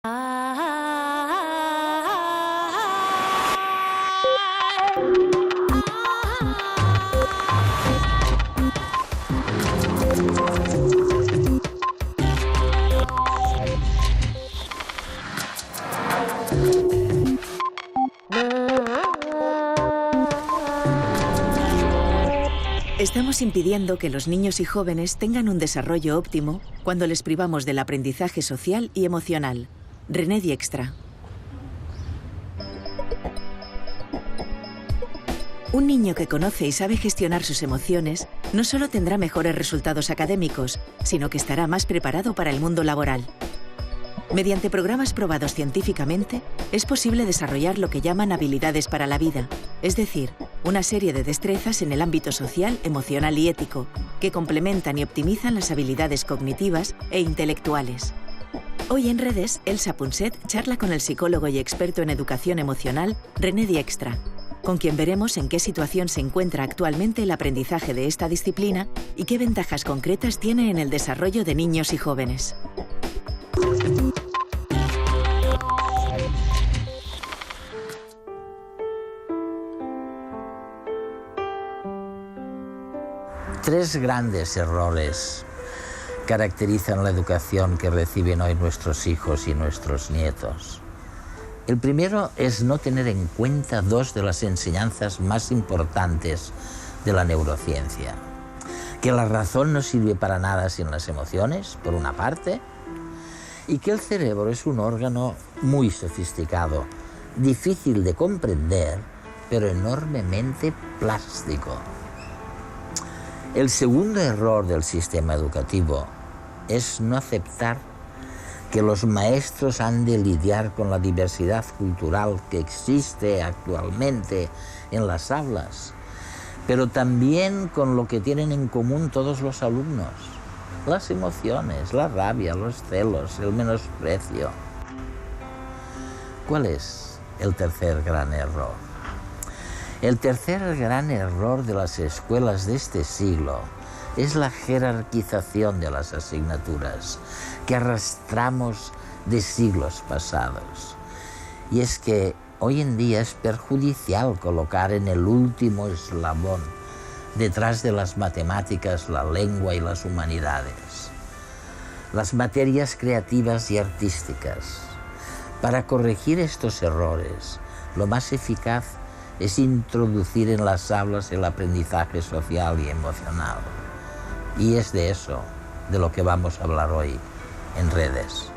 Estamos impidiendo que los niños y jóvenes tengan un desarrollo óptimo cuando les privamos del aprendizaje social y emocional. René Dijkstra. Un niño que conoce y sabe gestionar sus emociones no solo tendrá mejores resultados académicos, sino que estará más preparado para el mundo laboral. Mediante programas probados científicamente, es posible desarrollar lo que llaman habilidades para la vida, es decir, una serie de destrezas en el ámbito social, emocional y ético, que complementan y optimizan las habilidades cognitivas e intelectuales. Hoy en Redes, Elsa Punset charla con el psicólogo y experto en educación emocional, René Dijkstra, con quien veremos en qué situación se encuentra actualmente el aprendizaje de esta disciplina y qué ventajas concretas tiene en el desarrollo de niños y jóvenes. Tres grandes errores caracterizan la educación que reciben hoy nuestros hijos y nuestros nietos. El primero es no tener en cuenta dos de las enseñanzas más importantes de la neurociencia. Que la razón no sirve para nada sin las emociones, por una parte, y que el cerebro es un órgano muy sofisticado, difícil de comprender, pero enormemente plástico. El segundo error del sistema educativo es no aceptar que los maestros han de lidiar con la diversidad cultural que existe actualmente en las aulas, pero también con lo que tienen en común todos los alumnos: las emociones, la rabia, los celos, el menosprecio. ¿Cuál es el tercer gran error? El tercer gran error de las escuelas de este siglo es la jerarquización de las asignaturas que arrastramos de siglos pasados. Y es que hoy en día es perjudicial colocar en el último eslabón, detrás de las matemáticas, la lengua y las humanidades, las materias creativas y artísticas. Para corregir estos errores, lo más eficaz es introducir en las aulas el aprendizaje social y emocional. Y es de eso de lo que vamos a hablar hoy en Redes.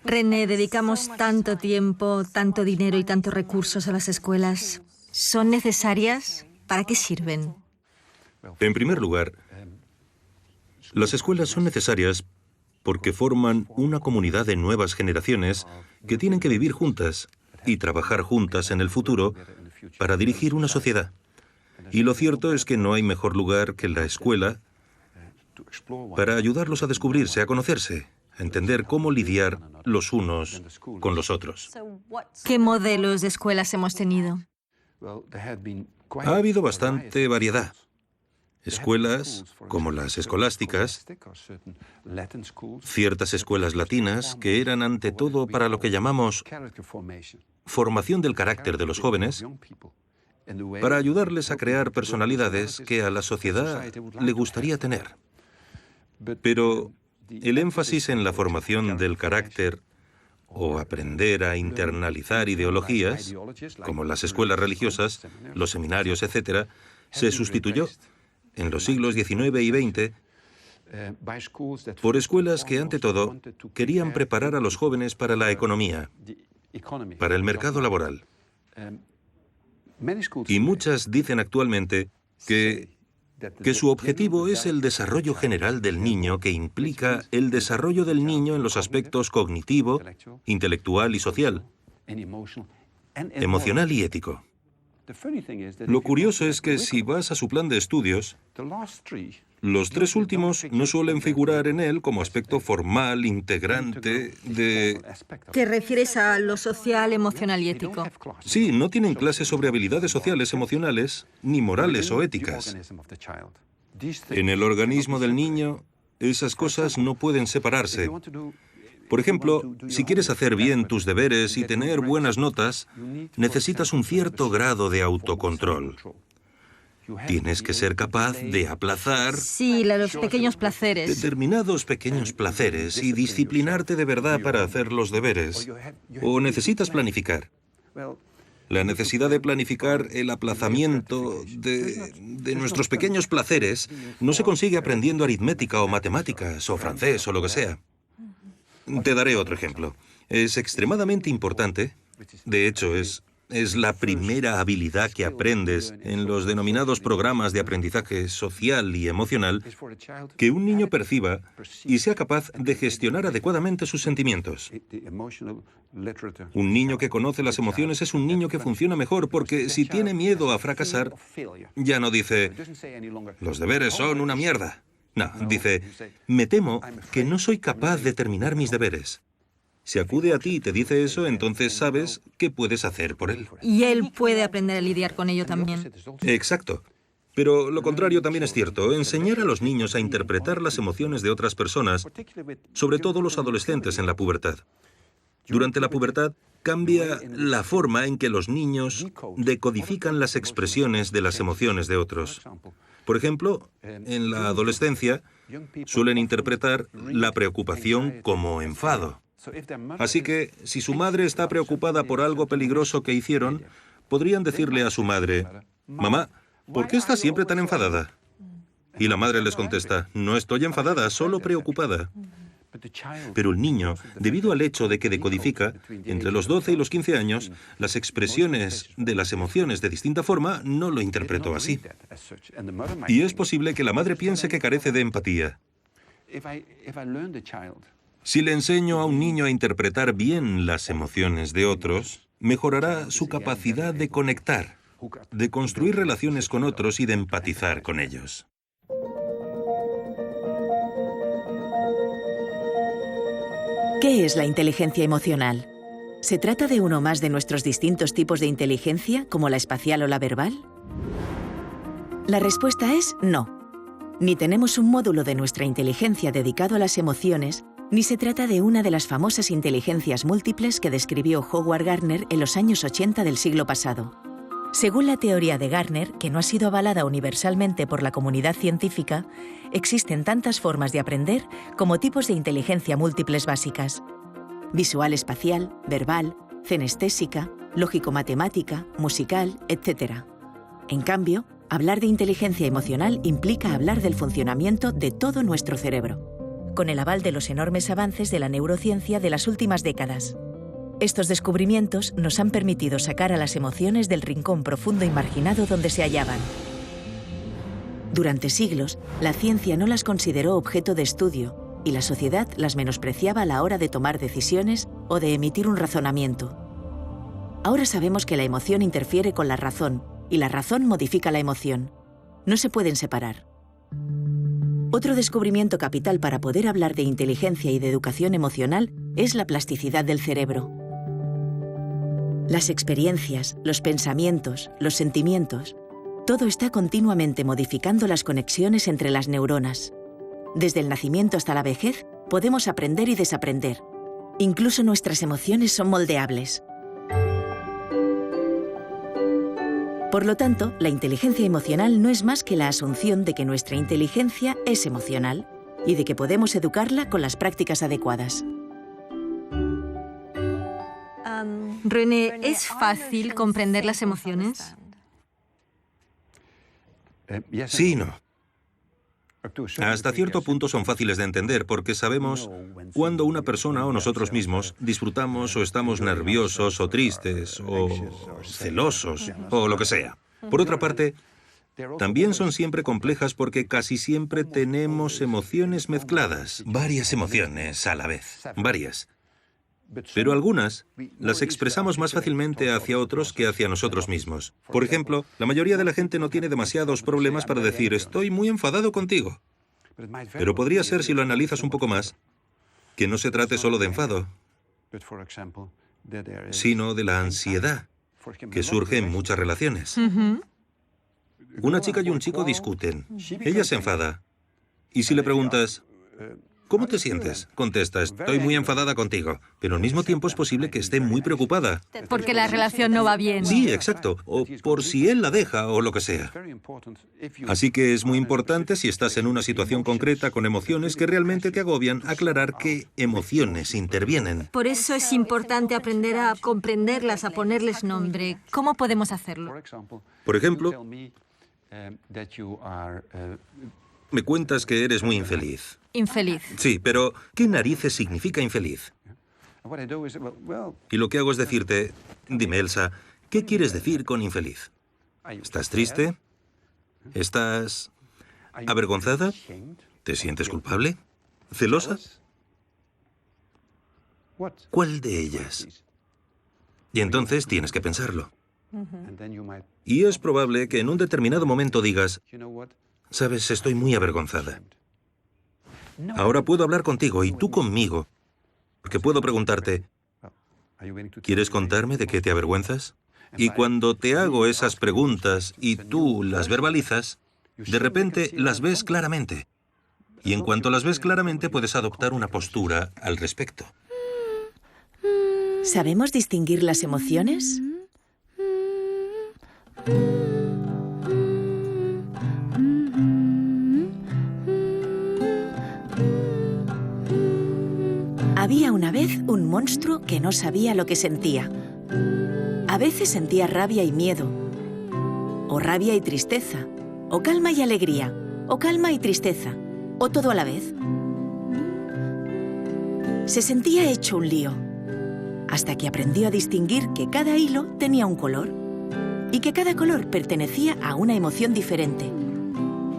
René, dedicamos tanto tiempo, tanto dinero y tantos recursos a las escuelas. ¿Son necesarias? ¿Para qué sirven? En primer lugar, las escuelas son necesarias porque forman una comunidad de nuevas generaciones que tienen que vivir juntas y trabajar juntas en el futuro para dirigir una sociedad. Y lo cierto es que no hay mejor lugar que la escuela para ayudarlos a descubrirse, a conocerse, a entender cómo lidiar los unos con los otros. ¿Qué modelos de escuelas hemos tenido? Ha habido bastante variedad. Escuelas como las escolásticas, ciertas escuelas latinas que eran ante todo para lo que llamamos formación del carácter de los jóvenes, para ayudarles a crear personalidades que a la sociedad le gustaría tener. Pero el énfasis en la formación del carácter o aprender a internalizar ideologías, como las escuelas religiosas, los seminarios, etc., se sustituyó en los siglos XIX y XX por escuelas que, ante todo, querían preparar a los jóvenes para la economía, para el mercado laboral. Y muchas dicen actualmente que su objetivo es el desarrollo general del niño, que implica el desarrollo del niño en los aspectos cognitivo, intelectual y social, emocional y ético. Lo curioso es que si vas a su plan de estudios, los tres últimos no suelen figurar en él como aspecto formal, integrante de... ¿Te refieres a lo social, emocional y ético? Sí, no tienen clases sobre habilidades sociales, emocionales, ni morales o éticas. En el organismo del niño Esas cosas no pueden separarse. Por ejemplo, si quieres hacer bien tus deberes y tener buenas notas, necesitas un cierto grado de autocontrol. Tienes que ser capaz de aplazar Sí, los pequeños placeres. determinados pequeños placeres y disciplinarte de verdad para hacer los deberes. O necesitas planificar. La necesidad de planificar el aplazamiento de nuestros pequeños placeres no se consigue aprendiendo aritmética o matemáticas o francés o lo que sea. Te daré otro ejemplo. Es extremadamente importante, de hecho es la primera habilidad que aprendes en los denominados programas de aprendizaje social y emocional, que un niño perciba y sea capaz de gestionar adecuadamente sus sentimientos. Un niño que conoce las emociones es un niño que funciona mejor porque si tiene miedo a fracasar, ya no dice, los deberes son una mierda. No, dice, me temo que no soy capaz de terminar mis deberes. Si acude a ti y te dice eso, entonces sabes qué puedes hacer por él. Y él puede aprender a lidiar con ello también. Exacto. Pero lo contrario también es cierto. Enseñar a los niños a interpretar las emociones de otras personas, sobre todo los adolescentes en la pubertad. Durante la pubertad cambia la forma en que los niños decodifican las expresiones de las emociones de otros. Por ejemplo, en la adolescencia suelen interpretar la preocupación como enfado. Así que, si su madre está preocupada por algo peligroso que hicieron, podrían decirle a su madre, «Mamá, ¿por qué estás siempre tan enfadada?» Y la madre les contesta, «No estoy enfadada, solo preocupada». Pero el niño, debido al hecho de que decodifica, entre los 12 y los 15 años, las expresiones de las emociones de distinta forma, no lo interpretó así. Y es posible que la madre piense que carece de empatía. Si le enseño a un niño a interpretar bien las emociones de otros, mejorará su capacidad de conectar, de construir relaciones con otros y de empatizar con ellos. ¿Qué es la inteligencia emocional? ¿Se trata de uno más de nuestros distintos tipos de inteligencia, como la espacial o la verbal? La respuesta es no. Ni tenemos un módulo de nuestra inteligencia dedicado a las emociones, ni se trata de una de las famosas inteligencias múltiples que describió Howard Gardner en los años 80 del siglo pasado. Según la teoría de Gardner, que no ha sido avalada universalmente por la comunidad científica, existen tantas formas de aprender como tipos de inteligencia múltiples básicas: visual espacial, verbal, cenestésica, lógico-matemática, musical, etc. En cambio, hablar de inteligencia emocional implica hablar del funcionamiento de todo nuestro cerebro, con el aval de los enormes avances de la neurociencia de las últimas décadas. Estos descubrimientos nos han permitido sacar a las emociones del rincón profundo y marginado donde se hallaban. Durante siglos, la ciencia no las consideró objeto de estudio y la sociedad las menospreciaba a la hora de tomar decisiones o de emitir un razonamiento. Ahora sabemos que la emoción interfiere con la razón y la razón modifica la emoción. No se pueden separar. Otro descubrimiento capital para poder hablar de inteligencia y de educación emocional es la plasticidad del cerebro. Las experiencias, los pensamientos, los sentimientos, todo está continuamente modificando las conexiones entre las neuronas. Desde el nacimiento hasta la vejez, podemos aprender y desaprender. Incluso nuestras emociones son moldeables. Por lo tanto, la inteligencia emocional no es más que la asunción de que nuestra inteligencia es emocional y de que podemos educarla con las prácticas adecuadas. René, ¿es fácil comprender las emociones? Sí y no. Hasta cierto punto son fáciles de entender porque sabemos cuando una persona o nosotros mismos disfrutamos o estamos nerviosos o tristes o celosos o lo que sea. Por otra parte, también son siempre complejas porque casi siempre tenemos emociones mezcladas, varias emociones a la vez, varias. Pero algunas las expresamos más fácilmente hacia otros que hacia nosotros mismos. Por ejemplo, la mayoría de la gente no tiene demasiados problemas para decir «estoy muy enfadado contigo». Pero podría ser, si lo analizas un poco más, que no se trate solo de enfado, sino de la ansiedad que surge en muchas relaciones. Una chica y un chico discuten. Ella se enfada. Y si le preguntas ¿Cómo te sientes? Contesta, estoy muy enfadada contigo, pero al mismo tiempo es posible que esté muy preocupada. Porque la relación no va bien. Sí, exacto. O por si él la deja o lo que sea. Así que es muy importante, si estás en una situación concreta con emociones que realmente te agobian, aclarar qué emociones intervienen. Por eso es importante aprender a comprenderlas, a ponerles nombre. ¿Cómo podemos hacerlo? Por ejemplo, me cuentas que eres muy infeliz. Infeliz. Sí, pero ¿qué narices significa infeliz? Y lo que hago es decirte, dime, Elsa, ¿qué quieres decir con infeliz? ¿Estás triste? ¿Estás avergonzada? ¿Te sientes culpable? ¿Celosa? ¿Cuál de ellas? Y entonces tienes que pensarlo. Y es probable que en un determinado momento digas, sabes, estoy muy avergonzada. Ahora puedo hablar contigo y tú conmigo, porque puedo preguntarte, ¿quieres contarme de qué te avergüenzas? Y cuando te hago esas preguntas y tú las verbalizas, de repente las ves claramente. Y en cuanto las ves claramente, puedes adoptar una postura al respecto. ¿Sabemos distinguir las emociones? Había una vez un monstruo que no sabía lo que sentía. A veces sentía rabia y miedo, o rabia y tristeza, o calma y alegría, o calma y tristeza, o todo a la vez. Se sentía hecho un lío, hasta que aprendió a distinguir que cada hilo tenía un color, y que cada color pertenecía a una emoción diferente.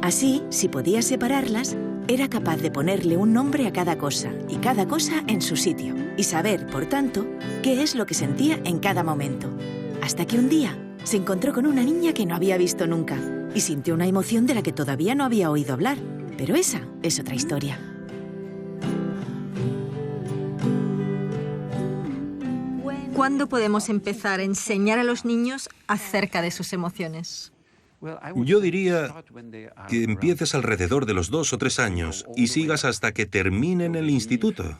Así, si podía separarlas, era capaz de ponerle un nombre a cada cosa y cada cosa en su sitio, y saber, por tanto, qué es lo que sentía en cada momento. Hasta que un día se encontró con una niña que no había visto nunca y sintió una emoción de la que todavía no había oído hablar. Pero esa es otra historia. ¿Cuándo podemos empezar a enseñar a los niños acerca de sus emociones? Yo diría que empieces alrededor de los 2 o 3 años y sigas hasta que terminen el instituto.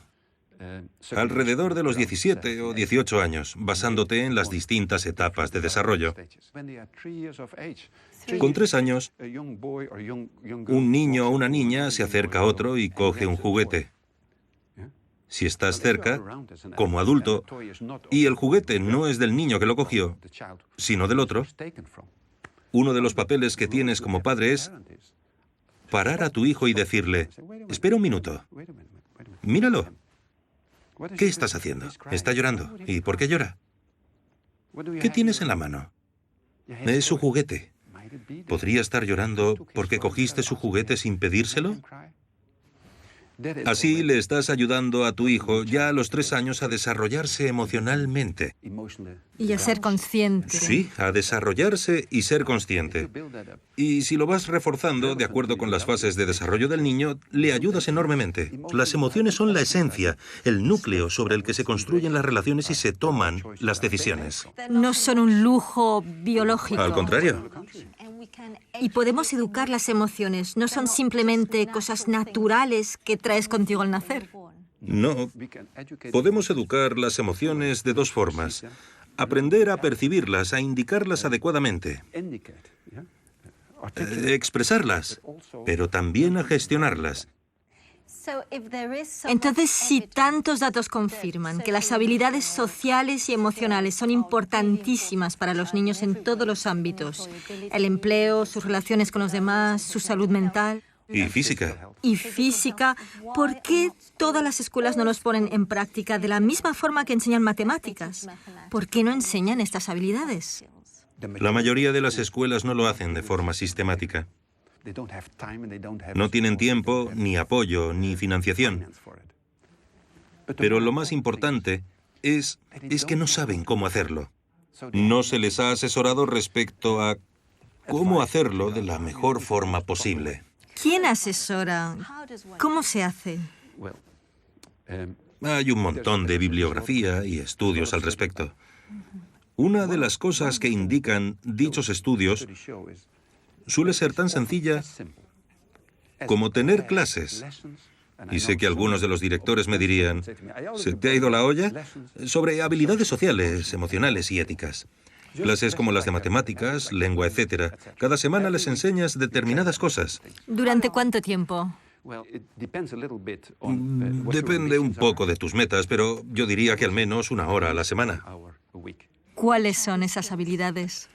Alrededor de los 17 o 18 años, basándote en las distintas etapas de desarrollo. Con 3 años, un niño o una niña se acerca a otro y coge un juguete. Si estás cerca, como adulto, y el juguete no es del niño que lo cogió, sino del otro, uno de los papeles que tienes como padre es parar a tu hijo y decirle, espera un minuto, míralo. ¿Qué estás haciendo? Está llorando. ¿Y por qué llora? ¿Qué tienes en la mano? Es su juguete. ¿Podría estar llorando porque cogiste su juguete sin pedírselo? Así le estás ayudando a tu hijo ya a los 3 años a desarrollarse emocionalmente. Y a ser consciente. Sí, a desarrollarse y ser consciente. Y si lo vas reforzando de acuerdo con las fases de desarrollo del niño, le ayudas enormemente. Las emociones son la esencia, el núcleo sobre el que se construyen las relaciones y se toman las decisiones. No son un lujo biológico. Al contrario. Y podemos educar las emociones, no son simplemente cosas naturales que traes contigo al nacer. No, podemos educar las emociones de 2 formas. Aprender a percibirlas, a indicarlas adecuadamente. Expresarlas, pero también a gestionarlas. Entonces, si tantos datos confirman que las habilidades sociales y emocionales son importantísimas para los niños en todos los ámbitos, el empleo, sus relaciones con los demás, su salud mental... Y física. Y física, ¿por qué todas las escuelas no los ponen en práctica de la misma forma que enseñan matemáticas? ¿Por qué no enseñan estas habilidades? La mayoría de las escuelas no lo hacen de forma sistemática. No tienen tiempo, ni apoyo, ni financiación. Pero lo más importante es que no saben cómo hacerlo. No se les ha asesorado respecto a cómo hacerlo de la mejor forma posible. ¿Quién asesora? ¿Cómo se hace? Hay un montón de bibliografía y estudios al respecto. Una de las cosas que indican dichos estudios suele ser tan sencilla como tener clases Y sé que algunos de los directores me dirían, ¿se te ha ido la olla? Sobre habilidades sociales, emocionales y éticas. Clases como las de matemáticas, lengua, etc. Cada semana les enseñas determinadas cosas. ¿Durante cuánto tiempo? Depende un poco de tus metas, pero yo diría que al menos 1 hora a la semana. ¿Cuáles son esas habilidades?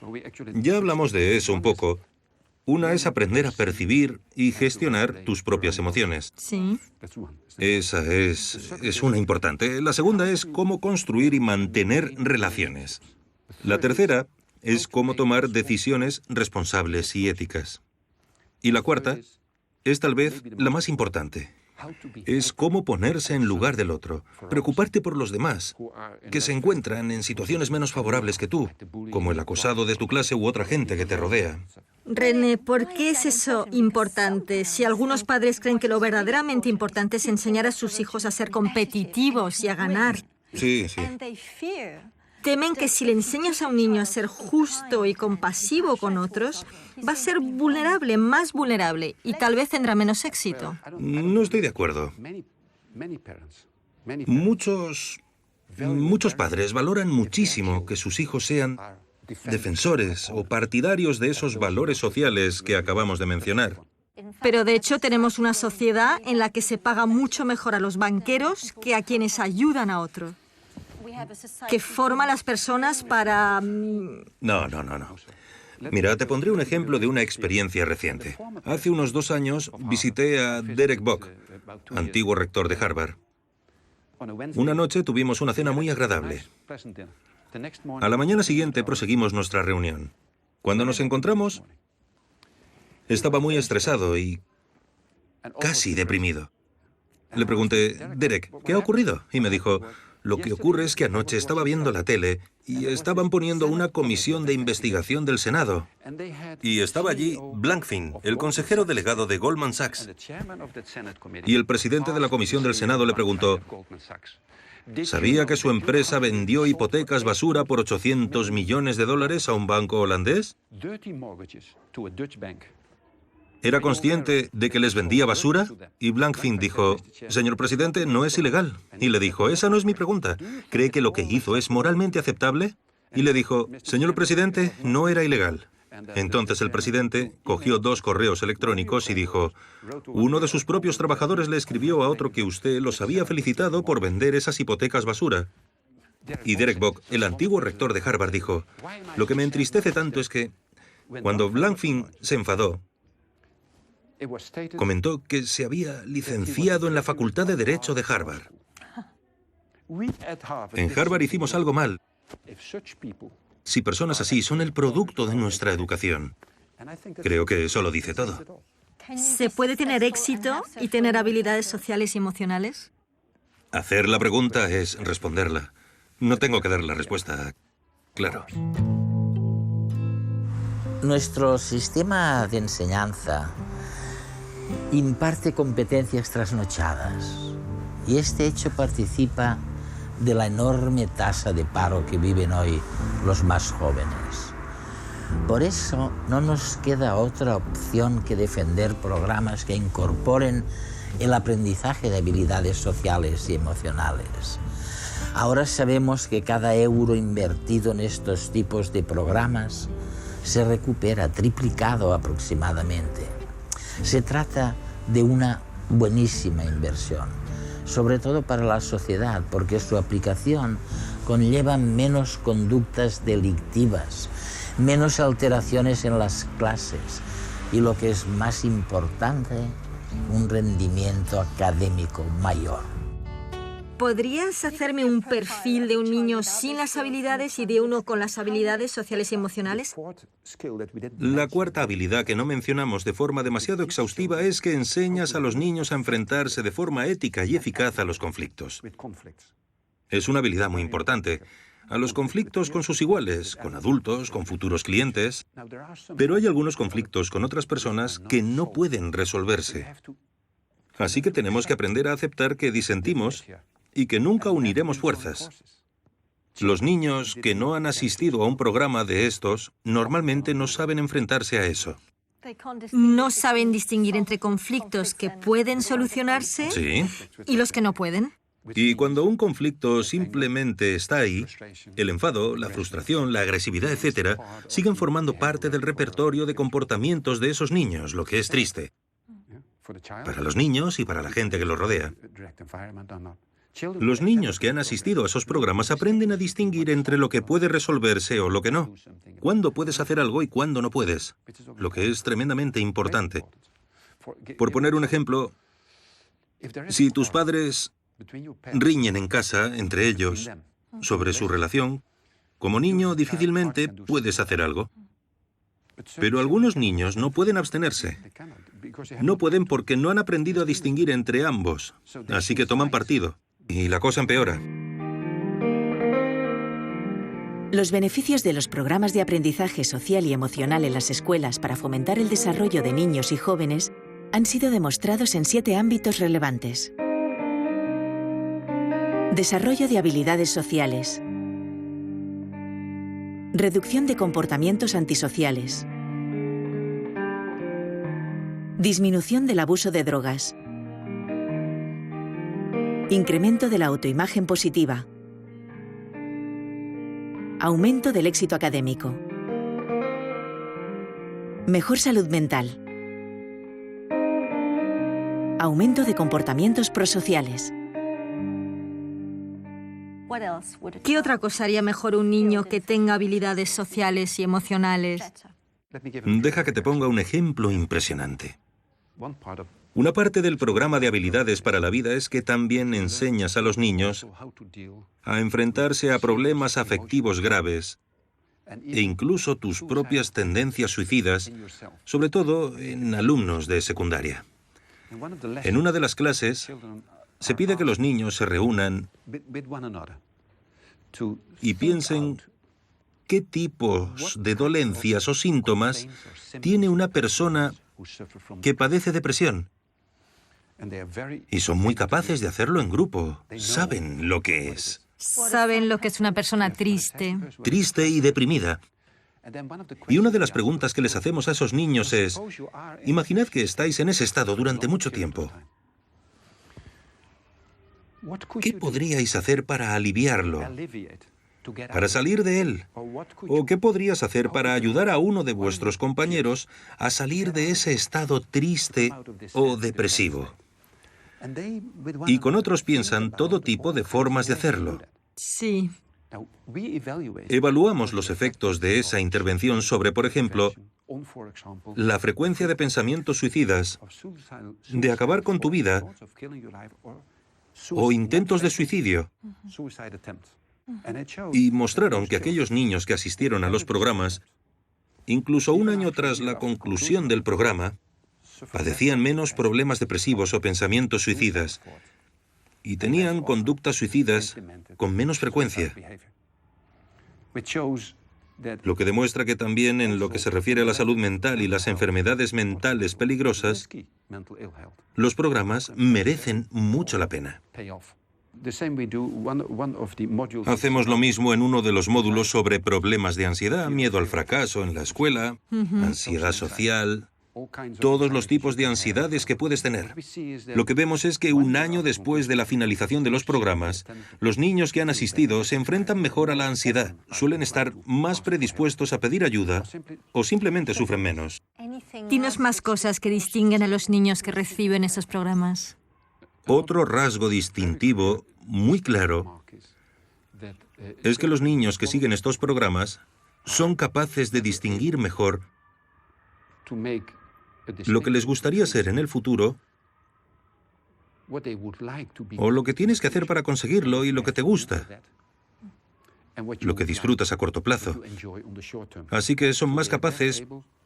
Ya hablamos de eso un poco. Una es aprender a percibir y gestionar tus propias emociones. Sí. Esa es una importante. La segunda es cómo construir y mantener relaciones. La tercera es cómo tomar decisiones responsables y éticas. Y la cuarta es tal vez la más importante. Es cómo ponerse en lugar del otro, preocuparte por los demás, que se encuentran en situaciones menos favorables que tú, como el acosado de tu clase u otra gente que te rodea. René, ¿por qué es eso importante? Si algunos padres creen que lo verdaderamente importante es enseñar a sus hijos a ser competitivos y a ganar. Sí, sí. Temen que si le enseñas a un niño a ser justo y compasivo con otros, va a ser vulnerable, más vulnerable, y tal vez tendrá menos éxito. No estoy de acuerdo. Muchos padres valoran muchísimo que sus hijos sean defensores o partidarios de esos valores sociales que acabamos de mencionar. Pero de hecho tenemos una sociedad en la que se paga mucho mejor a los banqueros que a quienes ayudan a otros, que forma a las personas para... No. Mira, te pondré un ejemplo de una experiencia reciente. Hace unos 2 años visité a Derek Bock, antiguo rector de Harvard. Una noche tuvimos una cena muy agradable. A la mañana siguiente proseguimos nuestra reunión. Cuando nos encontramos, estaba muy estresado y casi deprimido. Le pregunté, Derek, ¿qué ha ocurrido? Y me dijo, lo que ocurre es que anoche estaba viendo la tele y estaban poniendo una comisión de investigación del Senado. Y estaba allí Blankfein, el consejero delegado de Goldman Sachs. Y el presidente de la comisión del Senado le preguntó, ¿sabía que su empresa vendió hipotecas basura por $800 millones a un banco holandés? ¿Era consciente de que les vendía basura? Y Blankfein dijo, señor presidente, no es ilegal. Y le dijo, esa no es mi pregunta. ¿Cree que lo que hizo es moralmente aceptable? Y le dijo, señor presidente, no era ilegal. Entonces el presidente cogió 2 correos electrónicos y dijo, uno de sus propios trabajadores le escribió a otro que usted los había felicitado por vender esas hipotecas basura. Y Derek Bock, el antiguo rector de Harvard, dijo, lo que me entristece tanto es que cuando Blankfein se enfadó, comentó que se había licenciado en la Facultad de Derecho de Harvard. En Harvard hicimos algo mal. Si personas así son el producto de nuestra educación, creo que eso lo dice todo. ¿Se puede tener éxito y tener habilidades sociales y emocionales? Hacer la pregunta es responderla. No tengo que dar la respuesta, claro. Nuestro sistema de enseñanza imparte competencias trasnochadas y este hecho participa de la enorme tasa de paro que viven hoy los más jóvenes. Por eso no nos queda otra opción que defender programas que incorporen el aprendizaje de habilidades sociales y emocionales. Ahora sabemos que cada euro invertido en estos tipos de programas se recupera triplicado aproximadamente. Se trata de una buenísima inversión, sobre todo para la sociedad, porque su aplicación conlleva menos conductas delictivas, menos alteraciones en las clases y, lo que es más importante, un rendimiento académico mayor. ¿Podrías hacerme un perfil de un niño sin las habilidades y de uno con las habilidades sociales y emocionales? La cuarta habilidad que no mencionamos de forma demasiado exhaustiva es que enseñas a los niños a enfrentarse de forma ética y eficaz a los conflictos. Es una habilidad muy importante. A los conflictos con sus iguales, con adultos, con futuros clientes. Pero hay algunos conflictos con otras personas que no pueden resolverse. Así que tenemos que aprender a aceptar que disentimos y que nunca uniremos fuerzas. Los niños que no han asistido a un programa de estos normalmente no saben enfrentarse a eso. No saben distinguir entre conflictos que pueden solucionarse Sí. y los que no pueden. Y cuando un conflicto simplemente está ahí, el enfado, la frustración, la agresividad, etc., siguen formando parte del repertorio de comportamientos de esos niños, lo que es triste. Para los niños y para la gente que los rodea. Los niños que han asistido a esos programas aprenden a distinguir entre lo que puede resolverse o lo que no. Cuándo puedes hacer algo y cuándo no puedes. Lo que es tremendamente importante. Por poner un ejemplo, si tus padres riñen en casa entre ellos sobre su relación, como niño difícilmente puedes hacer algo. Pero algunos niños no pueden abstenerse. No pueden porque no han aprendido a distinguir entre ambos. Así que toman partido. Y la cosa empeora. Los beneficios de los programas de aprendizaje social y emocional en las escuelas para fomentar el desarrollo de niños y jóvenes han sido demostrados en 7 ámbitos relevantes. Desarrollo de habilidades sociales. Reducción de comportamientos antisociales. Disminución del abuso de drogas. Incremento de la autoimagen positiva. Aumento del éxito académico. Mejor salud mental. Aumento de comportamientos prosociales. ¿Qué otra cosa haría mejor un niño que tenga habilidades sociales y emocionales? Deja que te ponga un ejemplo impresionante. Una parte del programa de habilidades para la vida es que también enseñas a los niños a enfrentarse a problemas afectivos graves e incluso tus propias tendencias suicidas, sobre todo en alumnos de secundaria. En una de las clases se pide que los niños se reúnan y piensen qué tipos de dolencias o síntomas tiene una persona que padece depresión. Y son muy capaces de hacerlo en grupo. Saben lo que es. Saben lo que es una persona triste. Triste y deprimida. Y una de las preguntas que les hacemos a esos niños es, imaginad que estáis en ese estado durante mucho tiempo. ¿Qué podríais hacer para aliviarlo? ¿Para salir de él? ¿O qué podrías hacer para ayudar a uno de vuestros compañeros a salir de ese estado triste o depresivo? Y con otros piensan todo tipo de formas de hacerlo. Sí. Evaluamos los efectos de esa intervención sobre, por ejemplo, la frecuencia de pensamientos suicidas, de acabar con tu vida, o intentos de suicidio. Y mostraron que aquellos niños que asistieron a los programas, incluso un año tras la conclusión del programa, padecían menos problemas depresivos o pensamientos suicidas y tenían conductas suicidas con menos frecuencia. Lo que demuestra que también en lo que se refiere a la salud mental y las enfermedades mentales peligrosas, los programas merecen mucho la pena. Hacemos lo mismo en uno de los módulos sobre problemas de ansiedad, miedo al fracaso en la escuela, ansiedad social, todos los tipos de ansiedades que puedes tener. Lo que vemos es que un año después de la finalización de los programas, los niños que han asistido se enfrentan mejor a la ansiedad, suelen estar más predispuestos a pedir ayuda o simplemente sufren menos. Dinos más cosas que distinguen a los niños que reciben estos programas. Otro rasgo distintivo muy claro es que los niños que siguen estos programas son capaces de distinguir mejor lo que les gustaría ser en el futuro o lo que tienes que hacer para conseguirlo y lo que te gusta, lo que disfrutas a corto plazo. Así que son más capaces,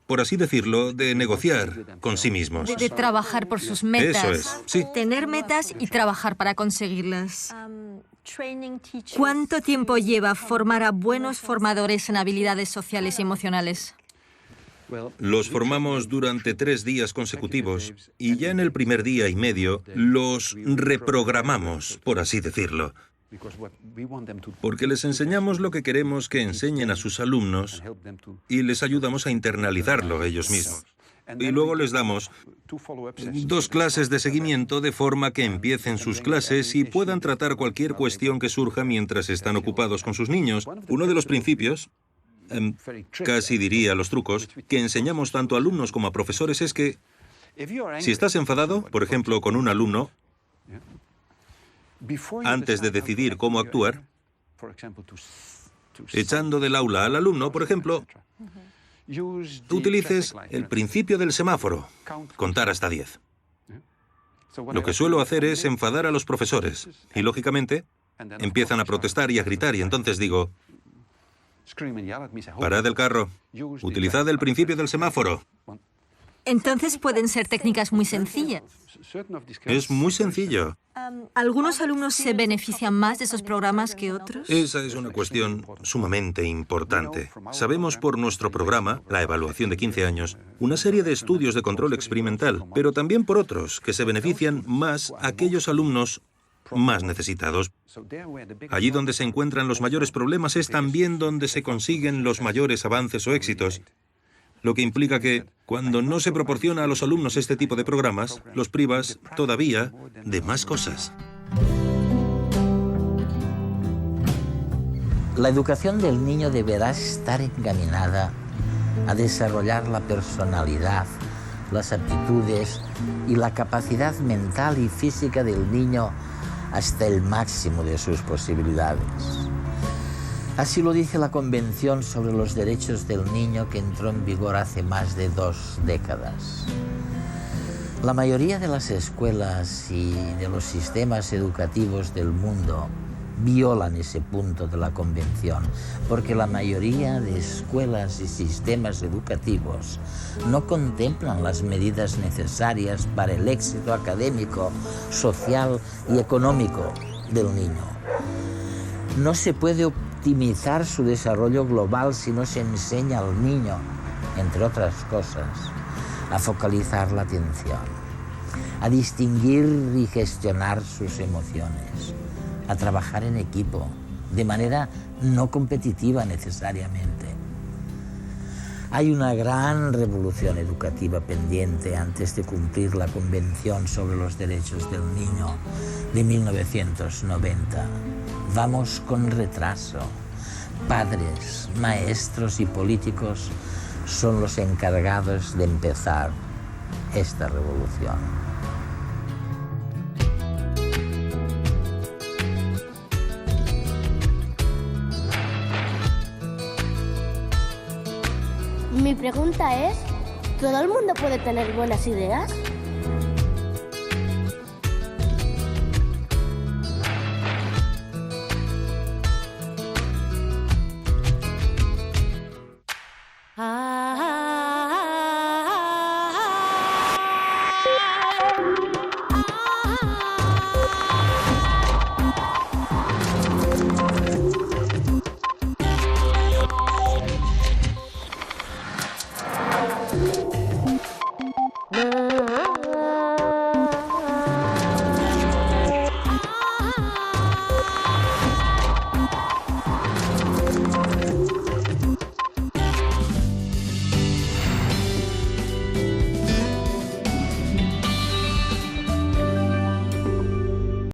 por así decirlo, de negociar con sí mismos. De trabajar por sus metas. Eso es, sí. Tener metas y trabajar para conseguirlas. ¿Cuánto tiempo lleva formar a buenos formadores en habilidades sociales y emocionales? Los formamos durante 3 días consecutivos y ya en el primer día y medio los reprogramamos, por así decirlo. Porque les enseñamos lo que queremos que enseñen a sus alumnos y les ayudamos a internalizarlo ellos mismos. y luego les damos 2 clases de seguimiento de forma que empiecen sus clases y puedan tratar cualquier cuestión que surja mientras están ocupados con sus niños. Uno de los principios, casi diría los trucos, que enseñamos tanto a alumnos como a profesores es que si estás enfadado, por ejemplo, con un alumno, antes de decidir cómo actuar, echando del aula al alumno, por ejemplo, utilices el principio del semáforo, contar hasta 10. Lo que suelo hacer es enfadar a los profesores y, lógicamente, empiezan a protestar y a gritar y entonces digo, parad el carro, utilizad el principio del semáforo. Entonces pueden ser técnicas muy sencillas. Es muy sencillo. ¿Algunos alumnos se benefician más de esos programas que otros? Esa es una cuestión sumamente importante. Sabemos por nuestro programa, la evaluación de 15 años, una serie de estudios de control experimental, pero también por otros, que se benefician más aquellos alumnos más necesitados. Allí donde se encuentran los mayores problemas es también donde se consiguen los mayores avances o éxitos. Lo que implica que, cuando no se proporciona a los alumnos este tipo de programas, los privas todavía de más cosas. La educación del niño deberá estar encaminada a desarrollar la personalidad, las aptitudes y la capacidad mental y física del niño hasta el máximo de sus posibilidades. Así lo dice la Convención sobre los Derechos del Niño, que entró en vigor hace más de 2 décadas. La mayoría de las escuelas y de los sistemas educativos del mundo violan ese punto de la Convención, porque la mayoría de escuelas y sistemas educativos no contemplan las medidas necesarias para el éxito académico, social y económico del niño. No se puede optimizar su desarrollo global si no se enseña al niño, entre otras cosas, a focalizar la atención, a distinguir y gestionar sus emociones, a trabajar en equipo, de manera no competitiva necesariamente. Hay una gran revolución educativa pendiente antes de cumplir la Convención sobre los Derechos del Niño de 1990. Vamos con retraso. Padres, maestros y políticos son los encargados de empezar esta revolución. Mi pregunta es, ¿todo el mundo puede tener buenas ideas?